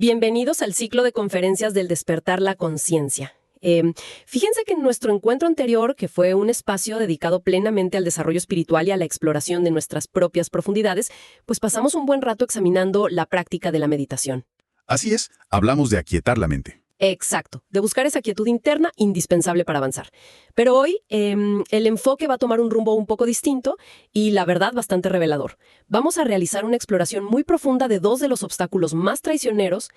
Bienvenidos al ciclo de conferencias del Despertar la Conciencia. Fíjense que en nuestro encuentro anterior, que fue un espacio dedicado plenamente al desarrollo espiritual y a la exploración de nuestras propias profundidades, pues pasamos un buen rato examinando la práctica de la meditación. Así es, hablamos de aquietar la mente. Exacto, de buscar esa quietud interna indispensable para avanzar. Pero hoy el enfoque va a tomar un rumbo un poco distinto y, la verdad, bastante revelador. Vamos a realizar una exploración muy profunda de dos de los obstáculos más traicioneros,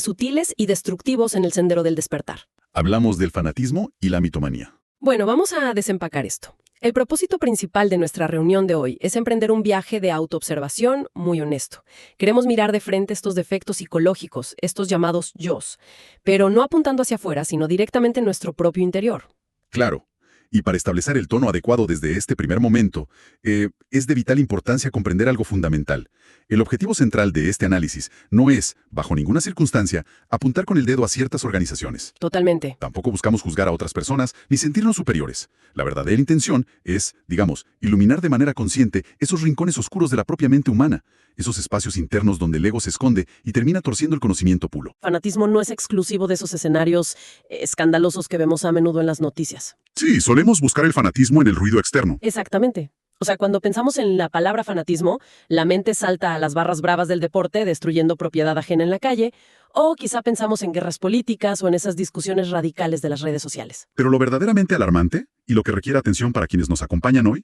sutiles y destructivos en el sendero del despertar. Hablamos del fanatismo y la mitomanía. Bueno, vamos a desempacar esto. El propósito principal de nuestra reunión de hoy es emprender un viaje de autoobservación muy honesto. Queremos mirar de frente estos defectos psicológicos, estos llamados yos, pero no apuntando hacia afuera, sino directamente en nuestro propio interior. Claro, y para establecer el tono adecuado desde este primer momento, es de vital importancia comprender algo fundamental. El objetivo central de este análisis no es, bajo ninguna circunstancia, apuntar con el dedo a ciertas organizaciones. Totalmente. Tampoco buscamos juzgar a otras personas ni sentirnos superiores. La verdadera intención es, digamos, iluminar de manera consciente esos rincones oscuros de la propia mente humana, esos espacios internos donde el ego se esconde y termina torciendo el conocimiento puro. Fanatismo no es exclusivo de esos escenarios escandalosos que vemos a menudo en las noticias. Sí, solemos buscar el fanatismo en el ruido externo. Exactamente. O sea, cuando pensamos en la palabra fanatismo, la mente salta a las barras bravas del deporte, destruyendo propiedad ajena en la calle, o quizá pensamos en guerras políticas o en esas discusiones radicales de las redes sociales. Pero lo verdaderamente alarmante, y lo que requiere atención para quienes nos acompañan hoy,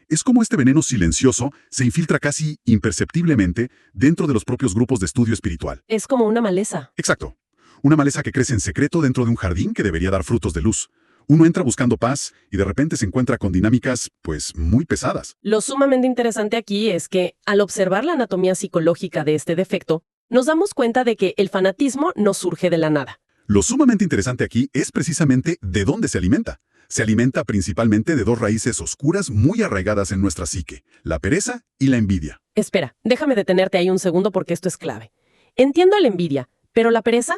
es cómo este veneno silencioso se infiltra casi imperceptiblemente dentro de los propios grupos de estudio espiritual. Es como una maleza. Exacto. Una maleza que crece en secreto dentro de un jardín que debería dar frutos de luz. Uno entra buscando paz y de repente se encuentra con dinámicas, pues, muy pesadas. Lo sumamente interesante aquí es que, al observar la anatomía psicológica de este defecto, nos damos cuenta de que el fanatismo no surge de la nada. Lo sumamente interesante aquí es precisamente de dónde se alimenta. Se alimenta principalmente de dos raíces oscuras muy arraigadas en nuestra psique, la pereza y la envidia. Espera, déjame detenerte ahí un segundo porque esto es clave. Entiendo la envidia, pero la pereza,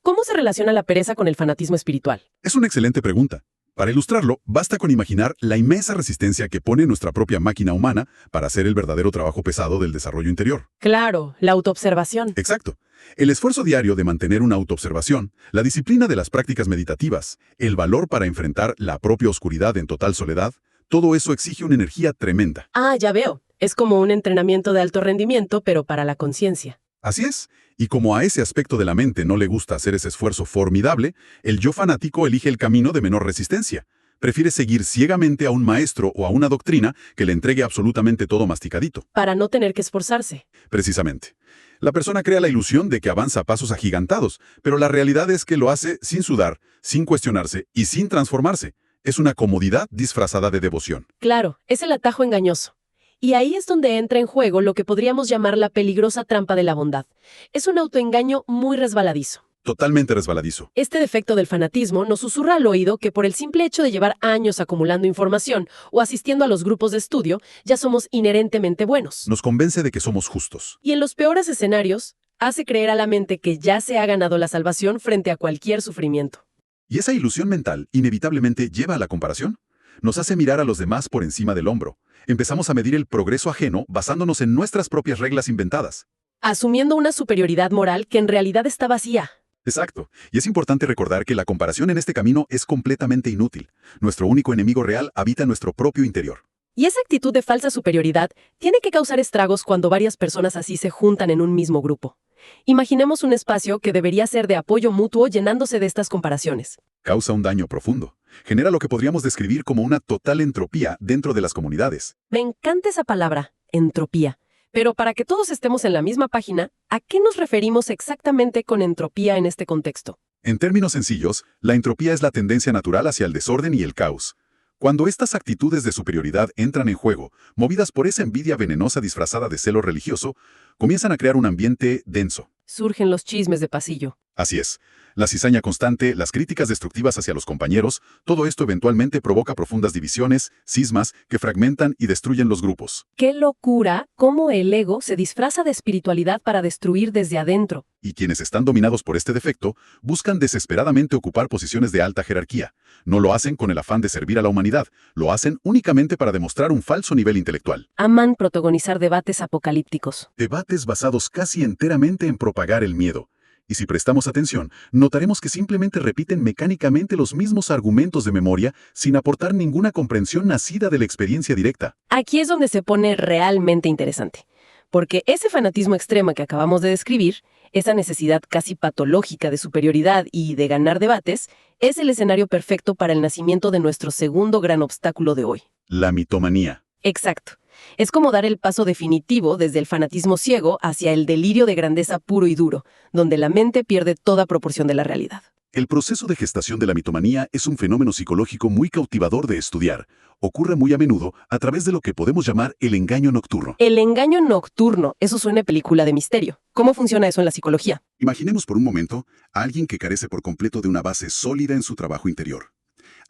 ¿cómo se relaciona la pereza con el fanatismo espiritual? Es una excelente pregunta. Para ilustrarlo, basta con imaginar la inmensa resistencia que pone nuestra propia máquina humana para hacer el verdadero trabajo pesado del desarrollo interior. Claro, la autoobservación. Exacto. El esfuerzo diario de mantener una autoobservación, la disciplina de las prácticas meditativas, el valor para enfrentar la propia oscuridad en total soledad, todo eso exige una energía tremenda. Ah, ya veo. Es como un entrenamiento de alto rendimiento, pero para la conciencia. Así es. Y como a ese aspecto de la mente no le gusta hacer ese esfuerzo formidable, el yo fanático elige el camino de menor resistencia. Prefiere seguir ciegamente a un maestro o a una doctrina que le entregue absolutamente todo masticadito. Para no tener que esforzarse. Precisamente. La persona crea la ilusión de que avanza a pasos agigantados, pero la realidad es que lo hace sin sudar, sin cuestionarse y sin transformarse. Es una comodidad disfrazada de devoción. Claro, es el atajo engañoso. Y ahí es donde entra en juego lo que podríamos llamar la peligrosa trampa de la bondad. Es un autoengaño muy resbaladizo. Totalmente resbaladizo. Este defecto del fanatismo nos susurra al oído que por el simple hecho de llevar años acumulando información o asistiendo a los grupos de estudio, ya somos inherentemente buenos. Nos convence de que somos justos. Y en los peores escenarios, hace creer a la mente que ya se ha ganado la salvación frente a cualquier sufrimiento. Y esa ilusión mental inevitablemente lleva a la comparación. Nos hace mirar a los demás por encima del hombro. Empezamos a medir el progreso ajeno basándonos en nuestras propias reglas inventadas. Asumiendo una superioridad moral que en realidad está vacía. Exacto. Y es importante recordar que la comparación en este camino es completamente inútil. Nuestro único enemigo real habita en nuestro propio interior. Y esa actitud de falsa superioridad tiene que causar estragos cuando varias personas así se juntan en un mismo grupo. Imaginemos un espacio que debería ser de apoyo mutuo llenándose de estas comparaciones. Causa un daño profundo. Genera lo que podríamos describir como una total entropía dentro de las comunidades. Me encanta esa palabra, entropía. Pero para que todos estemos en la misma página, ¿a qué nos referimos exactamente con entropía en este contexto? En términos sencillos, la entropía es la tendencia natural hacia el desorden y el caos. Cuando estas actitudes de superioridad entran en juego, movidas por esa envidia venenosa disfrazada de celo religioso, comienzan a crear un ambiente denso. Surgen los chismes de pasillo. Así es. La cizaña constante, las críticas destructivas hacia los compañeros, todo esto eventualmente provoca profundas divisiones, cismas, que fragmentan y destruyen los grupos. ¡Qué locura! Cómo el ego se disfraza de espiritualidad para destruir desde adentro. Y quienes están dominados por este defecto, buscan desesperadamente ocupar posiciones de alta jerarquía. No lo hacen con el afán de servir a la humanidad, lo hacen únicamente para demostrar un falso nivel intelectual. Aman protagonizar debates apocalípticos. Debates basados casi enteramente en propagar el miedo. Y si prestamos atención, notaremos que simplemente repiten mecánicamente los mismos argumentos de memoria sin aportar ninguna comprensión nacida de la experiencia directa. Aquí es donde se pone realmente interesante, porque ese fanatismo extremo que acabamos de describir, esa necesidad casi patológica de superioridad y de ganar debates, es el escenario perfecto para el nacimiento de nuestro segundo gran obstáculo de hoy. La mitomanía. Exacto. Es como dar el paso definitivo desde el fanatismo ciego hacia el delirio de grandeza puro y duro, donde la mente pierde toda proporción de la realidad. El proceso de gestación de la mitomanía es un fenómeno psicológico muy cautivador de estudiar. Ocurre muy a menudo a través de lo que podemos llamar el engaño nocturno. El engaño nocturno, eso suena a película de misterio. ¿Cómo funciona eso en la psicología? Imaginemos por un momento a alguien que carece por completo de una base sólida en su trabajo interior.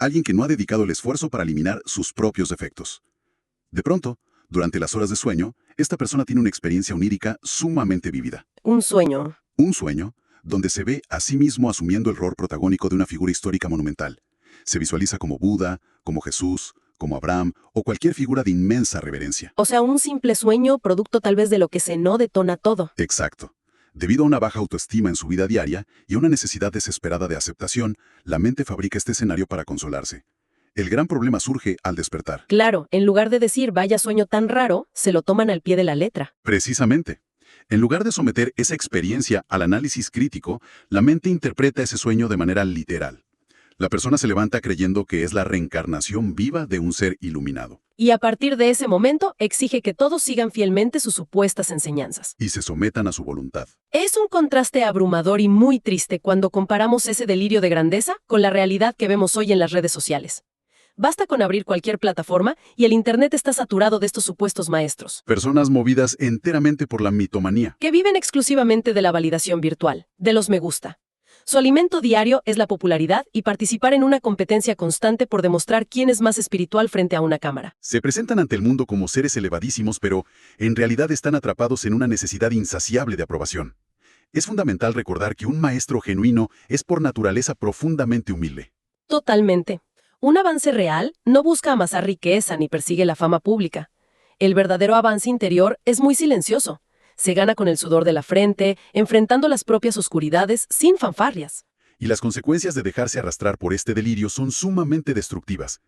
Alguien que no ha dedicado el esfuerzo para eliminar sus propios defectos. De pronto, durante las horas de sueño, esta persona tiene una experiencia onírica sumamente vívida. Un sueño. Un sueño donde se ve a sí mismo asumiendo el rol protagónico de una figura histórica monumental. Se visualiza como Buda, como Jesús, como Abraham o cualquier figura de inmensa reverencia. O sea, un simple sueño, producto tal vez de lo que se no detona todo. Exacto. Debido a una baja autoestima en su vida diaria y a una necesidad desesperada de aceptación, la mente fabrica este escenario para consolarse. El gran problema surge al despertar. Claro, en lugar de decir vaya sueño tan raro, se lo toman al pie de la letra. Precisamente. En lugar de someter esa experiencia al análisis crítico, la mente interpreta ese sueño de manera literal. La persona se levanta creyendo que es la reencarnación viva de un ser iluminado. Y a partir de ese momento exige que todos sigan fielmente sus supuestas enseñanzas. Y se sometan a su voluntad. Es un contraste abrumador y muy triste cuando comparamos ese delirio de grandeza con la realidad que vemos hoy en las redes sociales. Basta con abrir cualquier plataforma y el Internet está saturado de estos supuestos maestros. Personas movidas enteramente por la mitomanía. Que viven exclusivamente de la validación virtual, de los me gusta. Su alimento diario es la popularidad y participar en una competencia constante por demostrar quién es más espiritual frente a una cámara. Se presentan ante el mundo como seres elevadísimos, pero en realidad están atrapados en una necesidad insaciable de aprobación. Es fundamental recordar que un maestro genuino es por naturaleza profundamente humilde. Totalmente. Un avance real no busca amasar riqueza ni persigue la fama pública. El verdadero avance interior es muy silencioso. Se gana con el sudor de la frente, enfrentando las propias oscuridades sin fanfarrias. Y las consecuencias de dejarse arrastrar por este delirio son sumamente destructivas.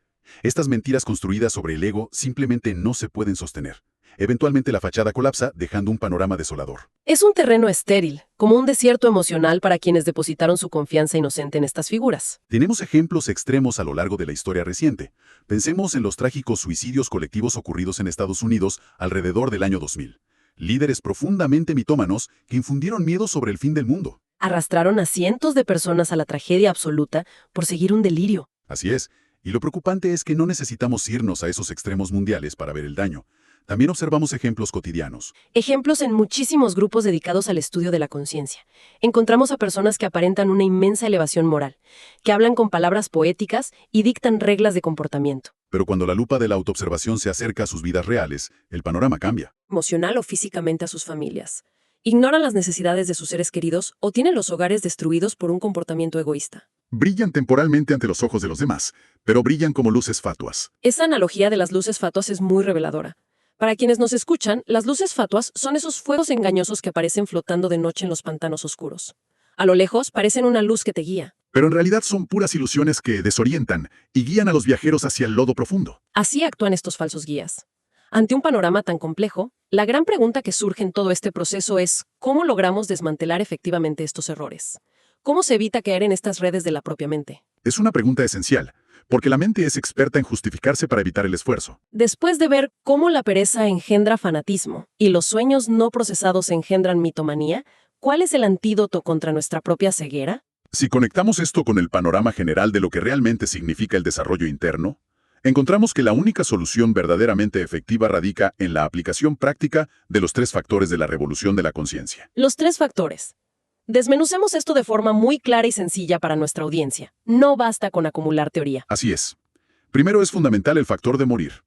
Estas mentiras construidas sobre el ego simplemente no se pueden sostener. Eventualmente la fachada colapsa, dejando un panorama desolador. Es un terreno estéril, como un desierto emocional para quienes depositaron su confianza inocente en estas figuras. Tenemos ejemplos extremos a lo largo de la historia reciente. Pensemos en los trágicos suicidios colectivos ocurridos en Estados Unidos alrededor del año 2000. Líderes profundamente mitómanos que infundieron miedo sobre el fin del mundo. Arrastraron a cientos de personas a la tragedia absoluta por seguir un delirio. Así es, y lo preocupante es que no necesitamos irnos a esos extremos mundiales para ver el daño. También observamos ejemplos cotidianos. Ejemplos en muchísimos grupos dedicados al estudio de la conciencia. Encontramos a personas que aparentan una inmensa elevación moral, que hablan con palabras poéticas y dictan reglas de comportamiento. Pero cuando la lupa de la autoobservación se acerca a sus vidas reales, el panorama cambia. Emocional o físicamente a sus familias. Ignoran las necesidades de sus seres queridos o tienen los hogares destruidos por un comportamiento egoísta. Brillan temporalmente ante los ojos de los demás, pero brillan como luces fatuas. Esa analogía de las luces fatuas es muy reveladora. Para quienes nos escuchan, las luces fatuas son esos fuegos engañosos que aparecen flotando de noche en los pantanos oscuros. A lo lejos parecen una luz que te guía. Pero en realidad son puras ilusiones que desorientan y guían a los viajeros hacia el lodo profundo. Así actúan estos falsos guías. Ante un panorama tan complejo, la gran pregunta que surge en todo este proceso es ¿cómo logramos desmantelar efectivamente estos errores? ¿Cómo se evita caer en estas redes de la propia mente? Es una pregunta esencial, porque la mente es experta en justificarse para evitar el esfuerzo. Después de ver cómo la pereza engendra fanatismo y los sueños no procesados engendran mitomanía, ¿cuál es el antídoto contra nuestra propia ceguera? Si conectamos esto con el panorama general de lo que realmente significa el desarrollo interno, encontramos que la única solución verdaderamente efectiva radica en la aplicación práctica de los 3 factores de la revolución de la conciencia. Los 3 factores. Desmenucemos esto de forma muy clara y sencilla para nuestra audiencia. No basta con acumular teoría. Así es. Primero es fundamental el factor de morir.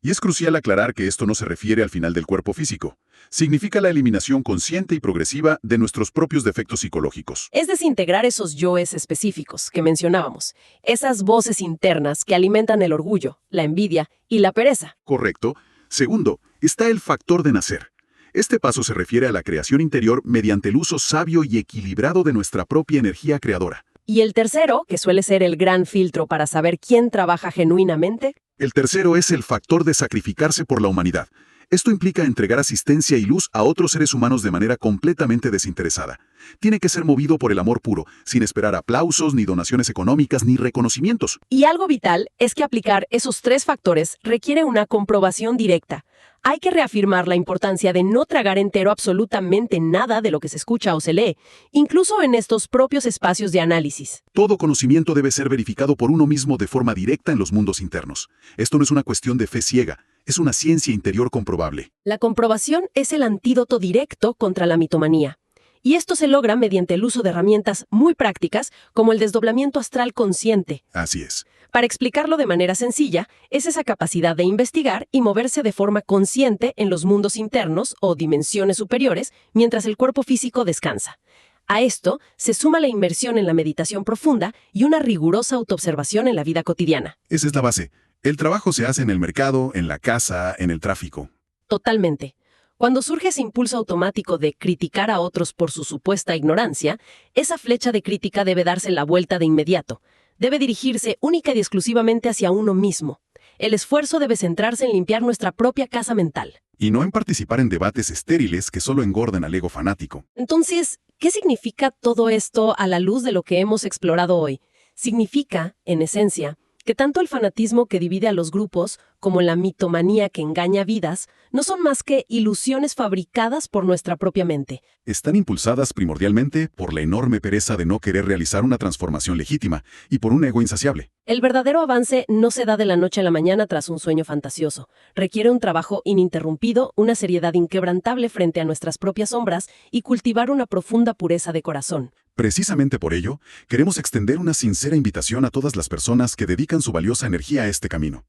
Y es crucial aclarar que esto no se refiere al final del cuerpo físico. Significa la eliminación consciente y progresiva de nuestros propios defectos psicológicos. Es desintegrar esos yoes específicos que mencionábamos, esas voces internas que alimentan el orgullo, la envidia y la pereza. Correcto. Segundo, está el factor de nacer. Este paso se refiere a la creación interior mediante el uso sabio y equilibrado de nuestra propia energía creadora. Y el tercero, que suele ser el gran filtro para saber quién trabaja genuinamente. El tercero es el factor de sacrificarse por la humanidad. Esto implica entregar asistencia y luz a otros seres humanos de manera completamente desinteresada. Tiene que ser movido por el amor puro, sin esperar aplausos, ni donaciones económicas, ni reconocimientos. Y algo vital es que aplicar esos tres factores requiere una comprobación directa. Hay que reafirmar la importancia de no tragar entero absolutamente nada de lo que se escucha o se lee, incluso en estos propios espacios de análisis. Todo conocimiento debe ser verificado por uno mismo de forma directa en los mundos internos. Esto no es una cuestión de fe ciega, es una ciencia interior comprobable. La comprobación es el antídoto directo contra la mitomanía. Y esto se logra mediante el uso de herramientas muy prácticas como el desdoblamiento astral consciente. Así es. Para explicarlo de manera sencilla, es esa capacidad de investigar y moverse de forma consciente en los mundos internos o dimensiones superiores mientras el cuerpo físico descansa. A esto se suma la inmersión en la meditación profunda y una rigurosa autoobservación en la vida cotidiana. Esa es la base. El trabajo se hace en el mercado, en la casa, en el tráfico. Totalmente. Cuando surge ese impulso automático de criticar a otros por su supuesta ignorancia, esa flecha de crítica debe darse la vuelta de inmediato. Debe dirigirse única y exclusivamente hacia uno mismo. El esfuerzo debe centrarse en limpiar nuestra propia casa mental. Y no en participar en debates estériles que solo engordan al ego fanático. Entonces, ¿qué significa todo esto a la luz de lo que hemos explorado hoy? Significa, en esencia, que tanto el fanatismo que divide a los grupos como la mitomanía que engaña vidas no son más que ilusiones fabricadas por nuestra propia mente. Están impulsadas primordialmente por la enorme pereza de no querer realizar una transformación legítima y por un ego insaciable. El verdadero avance no se da de la noche a la mañana tras un sueño fantasioso. Requiere un trabajo ininterrumpido, una seriedad inquebrantable frente a nuestras propias sombras y cultivar una profunda pureza de corazón. Precisamente por ello, queremos extender una sincera invitación a todas las personas que dedican su valiosa energía a este camino.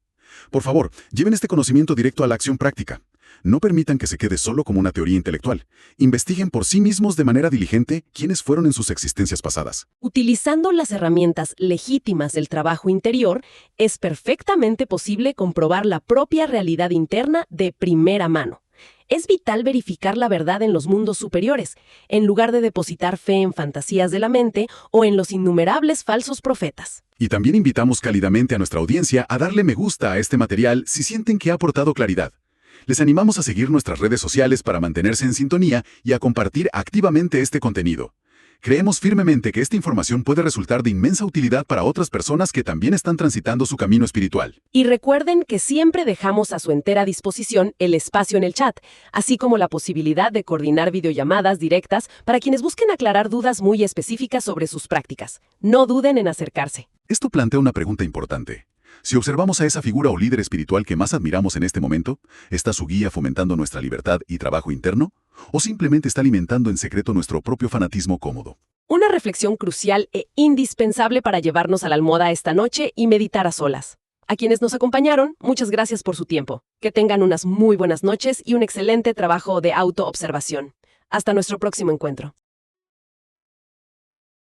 Por favor, lleven este conocimiento directo a la acción práctica. No permitan que se quede solo como una teoría intelectual. Investiguen por sí mismos de manera diligente quiénes fueron en sus existencias pasadas. Utilizando las herramientas legítimas del trabajo interior, es perfectamente posible comprobar la propia realidad interna de primera mano. Es vital verificar la verdad en los mundos superiores, en lugar de depositar fe en fantasías de la mente o en los innumerables falsos profetas. Y también invitamos cálidamente a nuestra audiencia a darle me gusta a este material si sienten que ha aportado claridad. Les animamos a seguir nuestras redes sociales para mantenerse en sintonía y a compartir activamente este contenido. Creemos firmemente que esta información puede resultar de inmensa utilidad para otras personas que también están transitando su camino espiritual. Y recuerden que siempre dejamos a su entera disposición el espacio en el chat, así como la posibilidad de coordinar videollamadas directas para quienes busquen aclarar dudas muy específicas sobre sus prácticas. No duden en acercarse. Esto plantea una pregunta importante. Si observamos a esa figura o líder espiritual que más admiramos en este momento, ¿está su guía fomentando nuestra libertad y trabajo interno? ¿O simplemente está alimentando en secreto nuestro propio fanatismo cómodo? Una reflexión crucial e indispensable para llevarnos a la almohada esta noche y meditar a solas. A quienes nos acompañaron, muchas gracias por su tiempo. Que tengan unas muy buenas noches y un excelente trabajo de autoobservación. Hasta nuestro próximo encuentro.